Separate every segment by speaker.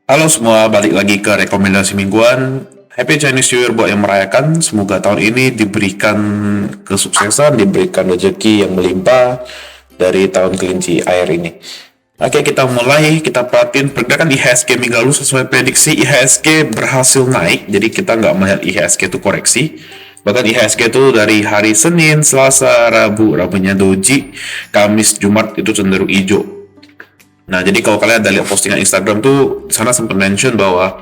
Speaker 1: Halo semua, balik lagi ke rekomendasi mingguan. Happy Chinese New Year buat yang merayakan. Semoga tahun ini diberikan kesuksesan, diberikan rezeki yang melimpah dari tahun kelinci air ini. Oke, kita mulai. Kita perhatiin pergerakan IHSG minggu lalu sesuai prediksi IHSG berhasil naik. Jadi kita nggak melihat IHSG itu koreksi. Bahkan IHSG itu dari hari Senin, Selasa, Rabunya Doji, Kamis, Jumat itu cenderung hijau. Nah, jadi kalau kalian ada lihat postingan Instagram tuh, di sana sempat mention bahwa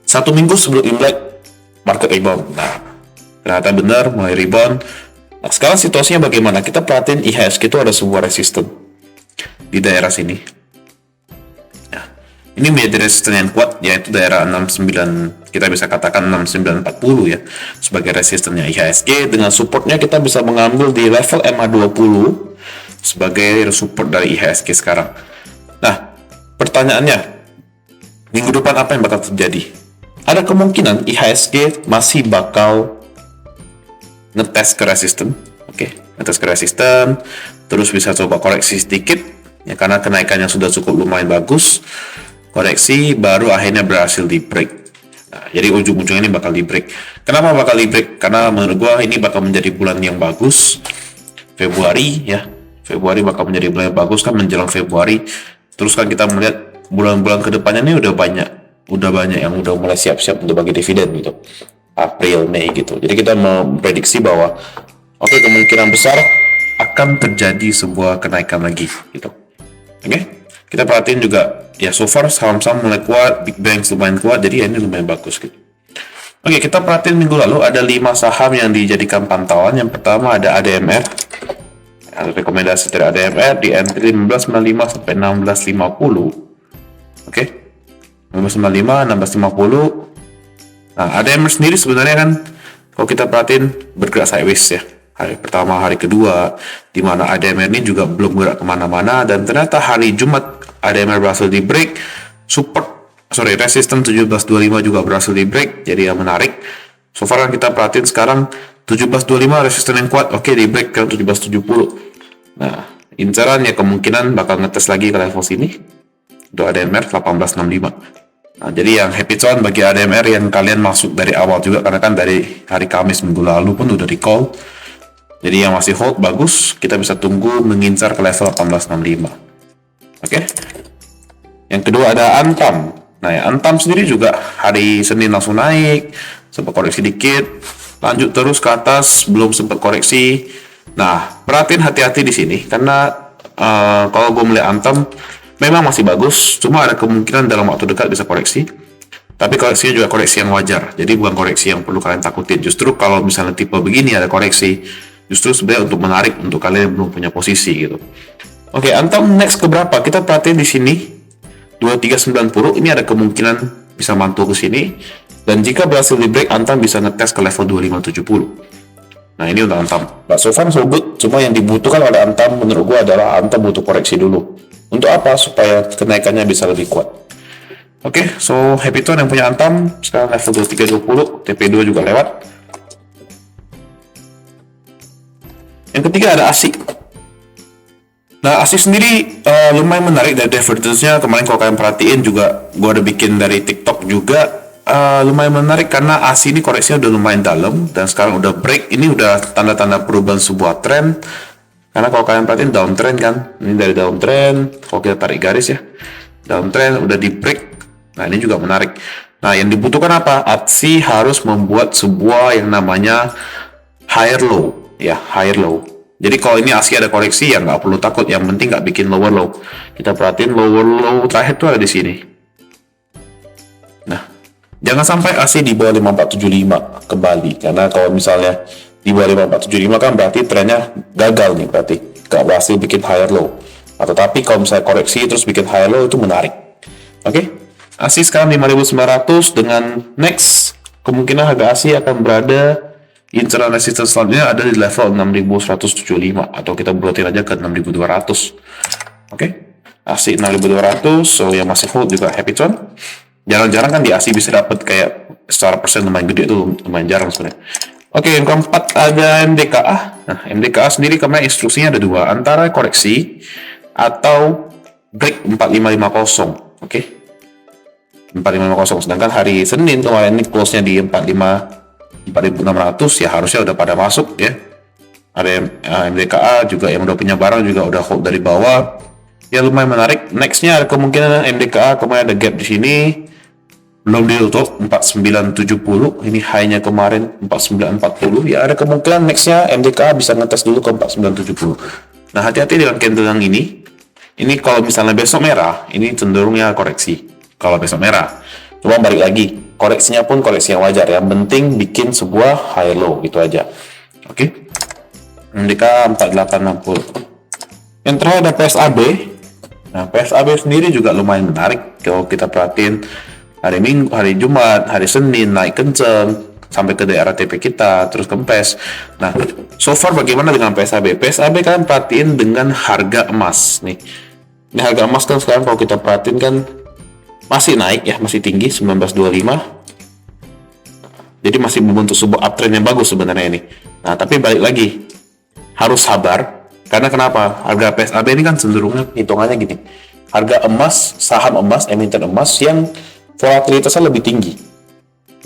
Speaker 1: satu minggu sebelum Imlek market rebound. Nah, ternyata benar mulai rebound. Nah, sekarang situasinya bagaimana? Kita perhatiin IHSG itu ada sebuah resisten di daerah sini. Nah, ini menjadi resisten yang kuat, yaitu daerah 69, kita bisa katakan 6940 ya, sebagai resistennya IHSG. Dengan supportnya kita bisa mengambil di level MA20 sebagai support dari IHSG sekarang. Nah, pertanyaannya, minggu depan apa yang bakal terjadi? Ada kemungkinan IHSG masih bakal ngetes ke resisten, ngetes ke resisten, terus bisa coba koreksi sedikit, ya karena kenaikannya sudah cukup lumayan bagus, koreksi, baru akhirnya berhasil di break. Nah, jadi ujung-ujungnya ini bakal di break. Kenapa bakal di break? Karena menurut gua ini bakal menjadi bulan yang bagus, Februari ya. Februari bakal menjadi bulan yang bagus kan menjelang Februari. Terus kan kita melihat bulan-bulan kedepannya ini udah banyak yang udah mulai siap-siap untuk bagi dividen gitu. April, Mei gitu. Jadi kita memprediksi bahwa kemungkinan besar akan terjadi sebuah kenaikan lagi gitu. Kita perhatiin juga ya so far saham-saham mulai kuat, Big Bang lumayan kuat, jadi ya ini lumayan bagus gitu. Kita perhatiin minggu lalu ada 5 saham yang dijadikan pantauan. Yang pertama ada ADMR. Rekomendasi dari ADMR di entry 1595 sampai 1650. 1595, 1650. Nah, ADMR sendiri sebenarnya kan kalau kita perhatiin bergerak sideways ya. Hari pertama, hari kedua, di mana ADMR ini juga belum gerak kemana-mana, dan ternyata hari Jumat ADMR berhasil di break, resisten 1725 juga berhasil di break, jadi yang menarik. So far kan kita perhatiin sekarang 1725 resisten yang kuat, di break ke 1770. Nah, incarannya kemungkinan bakal ngetes lagi ke level sini. Untuk ADMR 1865. Nah, jadi yang happy cuan bagi ADMR yang kalian masuk dari awal juga, karena kan dari hari Kamis minggu lalu pun udah di call. Jadi yang masih hold bagus, kita bisa tunggu mengincar ke level 1865. Yang kedua ada Antam. Nah, ya, Antam sendiri juga hari Senin langsung naik, sempat koreksi dikit, lanjut terus ke atas, belum sempat koreksi. Nah, perhatiin hati-hati di sini karena kalau gue melihat Antam memang masih bagus, cuma ada kemungkinan dalam waktu dekat bisa koreksi. Tapi koreksinya juga koreksi yang wajar, jadi bukan koreksi yang perlu kalian takutin. Justru kalau misalnya tipe begini ada koreksi, justru sebenarnya untuk menarik untuk kalian yang belum punya posisi gitu. Antam next ke berapa? Kita perhatiin di sini 2390, ini ada kemungkinan bisa mantul ke sini, dan jika berhasil di break Antam bisa ngetes ke level 2570. Nah, ini untuk Antam. So far so good, cuma yang dibutuhkan oleh Antam menurut gua adalah Antam butuh koreksi dulu. Untuk apa? Supaya kenaikannya bisa lebih kuat. So happy tuan yang punya Antam sekarang level 2320, TP2 juga lewat. Yang ketiga ada ASI. Nah, ASI sendiri lumayan menarik dari divergence-nya. Kemarin kalau kalian perhatiin juga gue ada bikin dari TikTok juga, lumayan menarik karena ASI ini koreksinya udah lumayan dalam dan sekarang udah break. Ini udah tanda-tanda perubahan sebuah tren. Karena kalau kalian perhatiin downtrend kan, ini dari downtrend, kalau kita tarik garis ya, downtrend udah di break. Nah, ini juga menarik. Nah, yang dibutuhkan apa? ASI harus membuat sebuah yang namanya higher low, ya, higher low. Jadi kalau ini ASI ada koreksi ya nggak perlu takut, yang penting nggak bikin lower low. Kita perhatiin lower low terakhir tuh ada di sini. Nah, jangan sampai ASI di bawah 5475 kembali, karena kalau misalnya di bawah 5475 kan berarti trennya gagal nih, berarti nggak berhasil bikin higher low. Atau tapi kalau misalnya koreksi terus bikin higher low itu menarik. ASI sekarang 5.900 dengan next kemungkinan harga ASI akan berada inceran resistance selanjutnya ada di level 6.175 atau kita buatin aja ke 6.200. ASI 6.200, so yang masih hold juga happy cuan. Jarang-jarang kan di ASI bisa dapat kayak secara persen lumayan gede, itu lumayan jarang sebenarnya. Yang keempat ada MDKA. Nah, MDKA sendiri kemarin instruksinya ada dua, antara koreksi atau break 4550. 4550. Sedangkan hari Senin kemarin ini close-nya di 4600, ya harusnya udah pada masuk ya. Ada MDKA juga yang udah punya barang juga udah hold dari bawah. Ya lumayan menarik. Nextnya ada kemungkinan MDKA kemarin ada gap di sini. Belum ditutup 4970. Ini high-nya kemarin 4940. Ya ada kemungkinan nextnya MDKA bisa ngetes dulu ke 4970. Nah hati-hati dengan candle yang ini. Ini kalau misalnya besok merah, ini cenderungnya koreksi. Kalau besok merah. Cuma balik lagi. Koreksinya pun koreksi yang wajar. Yang penting bikin sebuah high low gitu aja. Oke. MDKA 4860. Yang terakhir ada PSAB. Nah, PSAB sendiri juga lumayan menarik kalau kita perhatiin hari Minggu, hari Jumat, hari Senin naik kenceng sampai ke daerah TP kita, terus kempes. Nah, so far bagaimana dengan PSAB? PSAB kalian perhatiin dengan harga emas nih. Ini harga emas kan sekarang kalau kita perhatiin kan masih naik ya, masih tinggi 1925. Jadi masih membentuk sebuah uptrend yang bagus sebenarnya ini. Nah, tapi balik lagi harus sabar karena kenapa? Harga PSAB ini kan cenderungnya hitungannya gini. Harga emas, saham emas, emiten emas yang volatilitasnya lebih tinggi.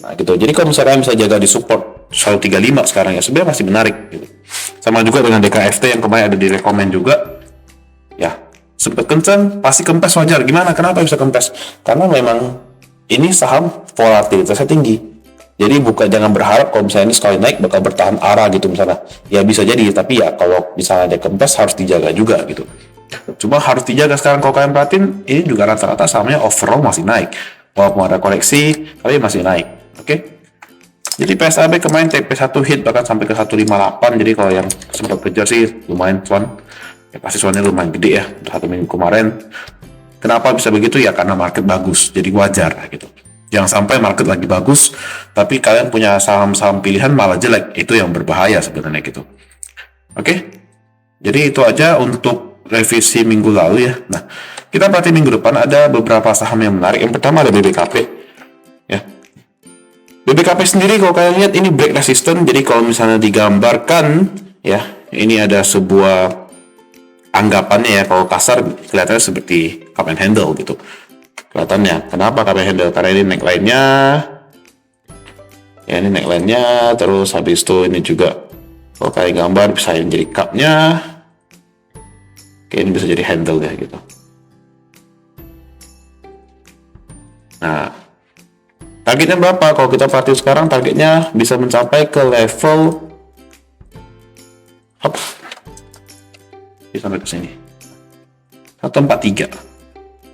Speaker 1: Nah, gitu. Jadi kalau misalnya bisa jaga di support 135 sekarang ya sebenarnya masih menarik gitu. Sama juga dengan DKFT yang kemarin ada di rekomend juga. Ya, sempat kencang, pasti kempes wajar. Gimana? Kenapa bisa kempes? Karena memang ini saham volatilitasnya tinggi. Jadi jangan berharap kalau misalnya ini sekali naik bakal bertahan arah gitu misalnya. Ya bisa jadi, tapi ya kalau misalnya ada kempes harus dijaga juga gitu. Cuma harus dijaga sekarang kalau kalian perhatiin, ini juga rata-rata sahamnya overall masih naik. Walaupun ada koreksi, tapi masih naik. Oke? Jadi PSAB kemarin TP1 hit bahkan sampai ke 158. Jadi kalau yang sempat kejar sih lumayan cuan. Ya pasti cuannya lumayan gede ya untuk 1 minggu kemarin. Kenapa bisa begitu? Ya karena market bagus. Jadi wajar gitu. Jangan sampai market lagi bagus, tapi kalian punya saham-saham pilihan malah jelek. Itu yang berbahaya sebenarnya gitu. Oke? Jadi itu aja untuk revisi minggu lalu ya. Nah, kita perhatiin minggu depan ada beberapa saham yang menarik. Yang pertama ada BBKP. Ya. BBKP sendiri kalau kalian lihat ini break resistance. Jadi kalau misalnya digambarkan, ya ini ada sebuah anggapannya ya. Kalau kasar kelihatannya seperti cup and handle gitu. Kelihatannya. Kenapa cup and handle? Karena ini neckline-nya. Ya ini neckline-nya. Terus habis itu ini juga kalau kalian gambar bisa jadi cup-nya. Oke, ini bisa jadi handle ya gitu. Nah, targetnya berapa? Kalau kita perhatiin sekarang targetnya bisa mencapai ke level bisa sampai ke sini 143.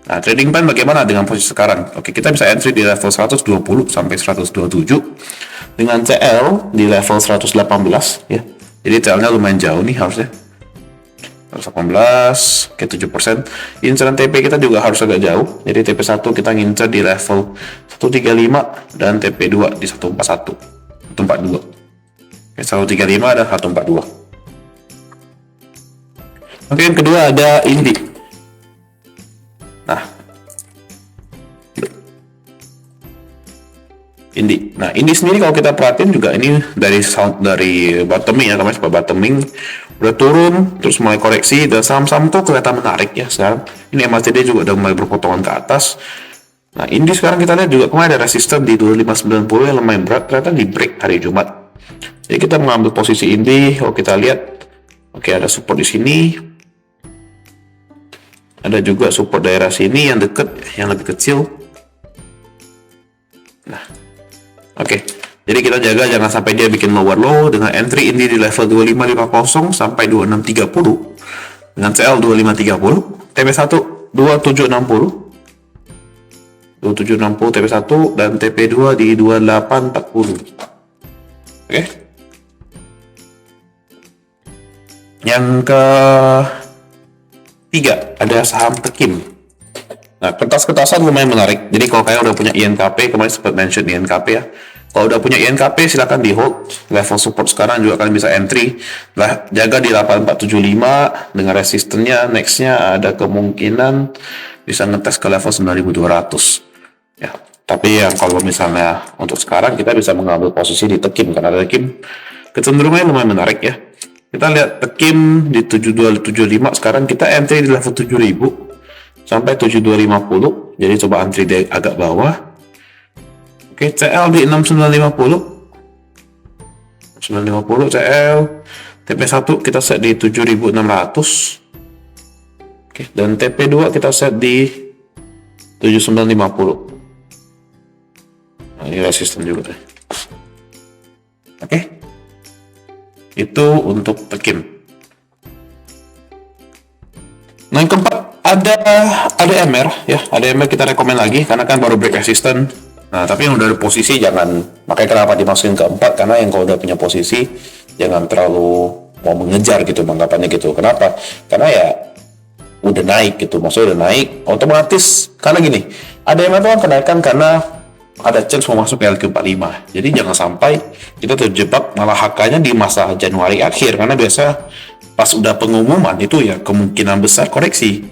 Speaker 1: Nah, trading plan bagaimana dengan posisi sekarang? Oke, kita bisa entry di level 120 sampai 127 dengan CL di level 118 ya. Jadi CL-nya lumayan jauh nih harusnya. 118 ke 7%. Inceran TP kita juga harus agak jauh. Jadi TP1 kita ngincer di level 135 dan TP2 di 141. 142. Oke, 135 dan 142. Oke, yang kedua ada Indi. Nah, Indi sendiri kalau kita perhatiin juga ini dari bottoming ya, kemarin sempat bottoming udah turun terus mulai koreksi dan saham-saham tuh kelihatan menarik ya sekarang. Ini MACD juga udah mulai berpotongan ke atas. Nah, Indi sekarang kita lihat juga kemarin ada resisten di 2590 yang lumayan berat, ternyata di break hari Jumat. Jadi kita mengambil posisi Indi. Kalau kita lihat, oke ada support di sini. Ada juga support daerah sini yang deket, yang lebih kecil. Nah, oke. Jadi kita jaga jangan sampai dia bikin lower low dengan entry ini di level 2550 sampai 2630 dengan CL 2530, TP1 2760, 2760 TP1 dan TP2 di 2840. Oke. Yang ketiga ada saham Tekim. Nah, kertas-kertasan lumayan menarik. Jadi kalau kalian udah punya INKP, kemarin sempat mention INKP ya. Kalau udah punya INKP silakan di hold. Level support sekarang juga kalian bisa entry. Lah, jaga di 8475 dengan resistennya. Nextnya ada kemungkinan bisa ngetes ke level 9200. Ya, tapi yang kalau misalnya untuk sekarang kita bisa mengambil posisi di Tekim karena Tekim kecenderungannya lumayan menarik ya. Kita lihat Tekim di 7275 sekarang kita entry di level 7000 sampai 7250. jadi coba antri di agak bawah. Oke, CL di 6950 CL. TP1 kita set di 7600. Oke, dan TP2 kita set di 7950. Nah, ini resisten juga deh. Oke, itu untuk Tekim. Nah, yang keempat ada ADMR ya. ADMR kita rekomend lagi karena kan baru break resisten. Nah, tapi yang udah ada posisi jangan, makanya kenapa dimasukin keempat, karena yang kalau udah punya posisi jangan terlalu mau mengejar gitu anggapannya gitu. Kenapa? Karena ya udah naik gitu, maksudnya udah naik otomatis. Karena gini, ADMR itu kan kenaikan karena ada chance mau masuk ke LQ45. Jadi jangan sampai kita terjebak malah HK-nya di masa Januari akhir, karena biasa pas udah pengumuman itu ya kemungkinan besar koreksi.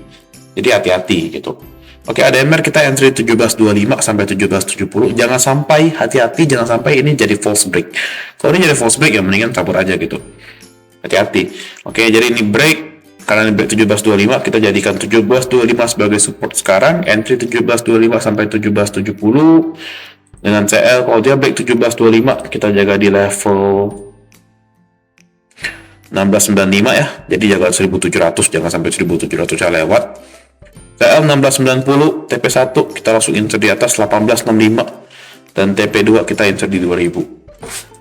Speaker 1: Jadi hati-hati gitu. Oke, ADMR kita entry 1725 sampai 1770. Jangan sampai, hati-hati jangan sampai ini jadi false break. Kalau ini jadi false break ya mendingan tabur aja gitu. Hati-hati. Oke, jadi ini break. Karena ini break 1725, kita jadikan 1725 sebagai support sekarang. Entry 1725 sampai 1770. Dengan CL, kalau dia break 1725, kita jaga di level 1695 ya. Jadi jaga 1700, jangan sampai 1700 ya lewat. CL 1690, TP1 kita langsung insert di atas 1865, dan TP2 kita insert di 2000.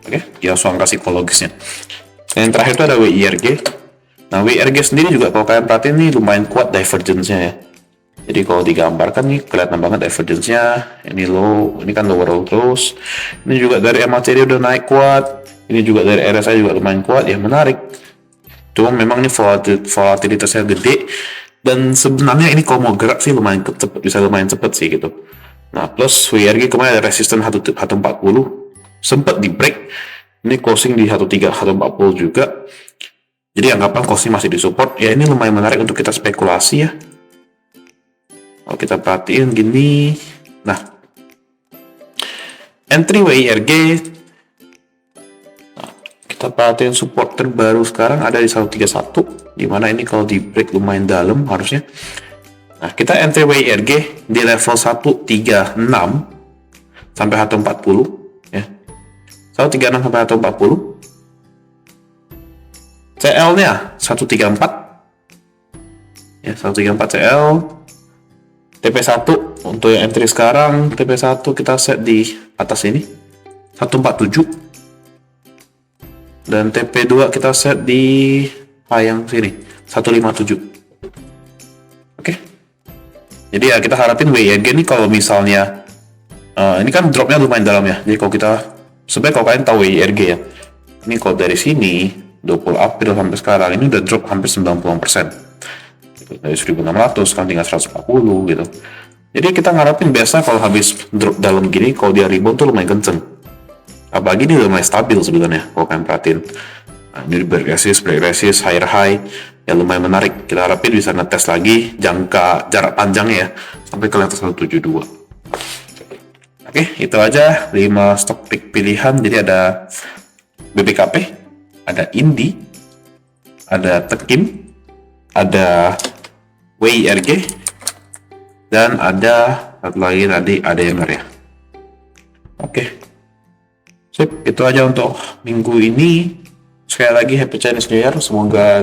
Speaker 1: Oke, dia langsung angka psikologisnya. Dan yang terakhir itu ada WIRG. Nah, WIRG sendiri juga kalau kalian perhatiin nih lumayan kuat divergence-nya ya. Jadi kalau digambarkan nih kelihatan banget divergence-nya. Ini low, ini kan lower low terus. Ini juga dari MACD udah naik kuat. Ini juga dari RSI juga lumayan kuat, ya menarik. Cuma memang ini volatilitasnya gede. Dan sebenarnya ini kalau mau gerak sih lumayan cepet, bisa lumayan cepet sih gitu. Nah, plus WIRG kemarin ada resisten 140, sempet di break. Ini closing di 140 juga. Jadi anggapan closing masih di support. Ya ini lumayan menarik untuk kita spekulasi ya. Kalau kita perhatiin gini. Nah, entry WIRG. Nah, kita perhatiin support terbaru sekarang ada di 131. Dimana ini kalau di break lumayan dalam harusnya. Nah, kita entry WIRG di level 136 sampai 140 ya. 136 sampai 140. CL-nya 134 ya, 134 CL. TP1 untuk yang entry sekarang, TP1 kita set di atas ini 147, dan TP2 kita set di yang sini 157. Oke, jadi ya kita harapin WIRG ini kalau misalnya ini kan dropnya lumayan dalam ya. Jadi kalau kita sebenarnya kalau kalian tahu WIRG ya, ini kalau dari sini 20 April sampai sekarang ini udah drop hampir 90%. Dari 1600 kan tinggal 140 gitu. Jadi kita ngarepin biasa kalau habis drop dalam gini, kalau dia rebound tuh lumayan kenceng. Apalagi ini lumayan stabil sebenarnya kalau kalian perhatiin. Nah, ini break resist, higher high, ya lumayan menarik. Kita harapin bisa ngetes lagi jarak panjangnya ya sampai ke level 172. Oke, itu aja 5 stock pick pilihan. Jadi ada BBKP, ada Indi, ada Tekim, ada WIRG, dan ada satu lagi tadi ADMR ya. Oke, sip, itu aja untuk minggu ini. Sekali lagi Happy Chinese New Year. Semoga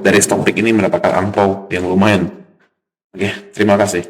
Speaker 1: dari stock pick ini mendapatkan angpau yang lumayan. Oke, terima kasih.